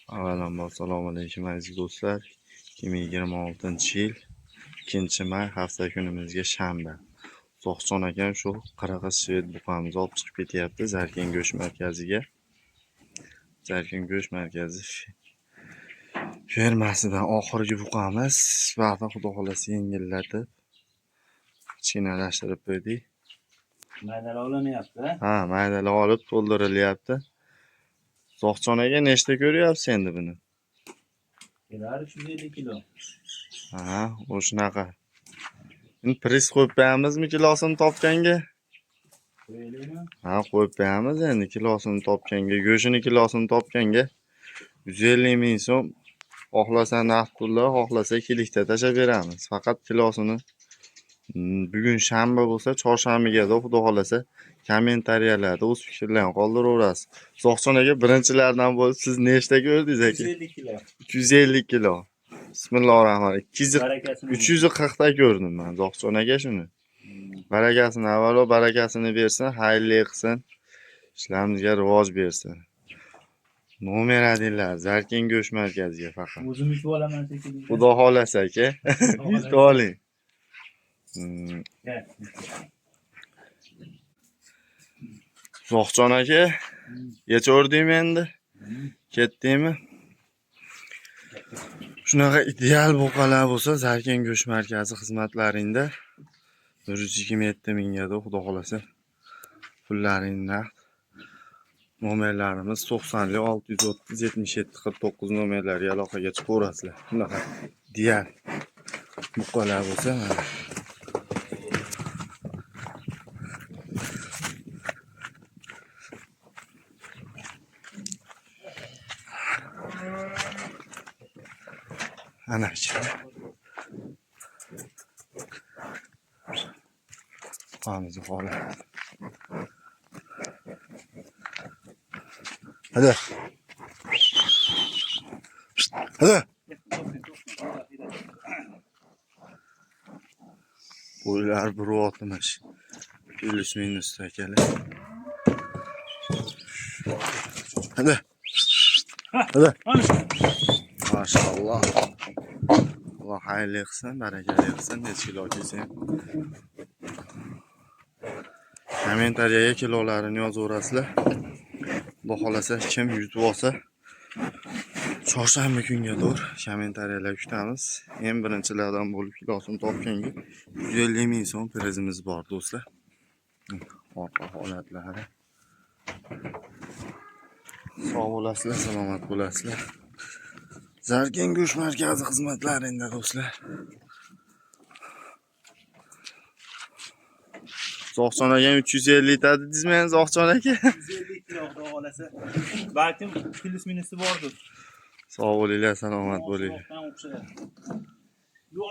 Avvalambor assalomu alaykum aziz do'stlar. 2026-yil 2-may hafta kunimizga shanba. Zohjon akam shu qirg'iz shved buqamizni olib chiqib ketyapti Zarkin go'sht markaziga. Zarkin go'sht markazi fermasidan oxirgi buqamiz. Vaqtni xudo xolasa yengillatib kichkinalashtirib qo'ydik. Maydalar olinyapti. Ha, maydalar olib to'ldirilyapti. Zohjon aka nechta ko'ryapsiz endi buni? Kelar 350 kilo. Ha, o'shunaqa. Endi priz qo'yib qo'yamizmi kilosini topganga? Qo'yaylikmi? Ha, qo'yib qo'yamiz endi kilosini topganga, go'shini kilosini topganga 150 ming so'm. Xohlasa naqd pulda, xohlasa kilikda tashlab beramiz. Faqat kilosini bugun shanba bo'lsa, chorshanbaga xudo xolasa kommentariyalarda o'z fikrlarini qoldiraverasiz. Zohjon aka birinchilardan bo'lib siz nechta ko'rdingiz aka? 350 kilo. 250 kilo. Bismillahirrohmanirrohim. 340 ta ko'rdim men Zohjon aka shuni. Barakasini avvalo barakasini bersin, xayrli qilsin. Ishlarimizga rivoj bersin. Nomer adinglar Zarkin go'sht markaziga faqat. O'zim yutib olaman shekilli. Xudo xolasa aka. Yutib oling. Zohjon aka, yechordingmi endi? Ketdingmi? Shunaqa ideal buqalar bo'lsa, Zarkin go'sht markazi xizmatlaringda 127 mingga xudo xolasa pullaringni naqd. Nomerlarimiz 90 630 77 49 nomerlariga aloqaga chiqaverasizlar. Shunaqa ideal buqalar bo'lsa, mana ana ichida buqamizni holati. Hadi. Hadi. Bo'ylar bir otmish. Plus minus akalar. Hadi. Hadi. Maşallah. Alloh xayrli qilsin, barakali qilsin, necha kilo kelsa. Kommentariyaga kilolarini yozaverasizlar. Xudo xolasa kim yutib olsa chorshanba kunga to'g'ri kommentariyalar kutamiz. Eng birinchilardan bo'lib kilosini topganga 150 ming so'm prizimiz bor do'stlar. Orqa holatlari. Sog' bo'lasizlar, salomat bo'lasizlar. Zarkin go'sht markazi xizmatlaringda do'stlar. Zohjon aka 350 ta dedingizmi endi Zohjon aka? 150 kilo xudo xolasa. Balkim plus minusi bordir. Sog' bo'linglar, salomat bo'linglar. Yo'q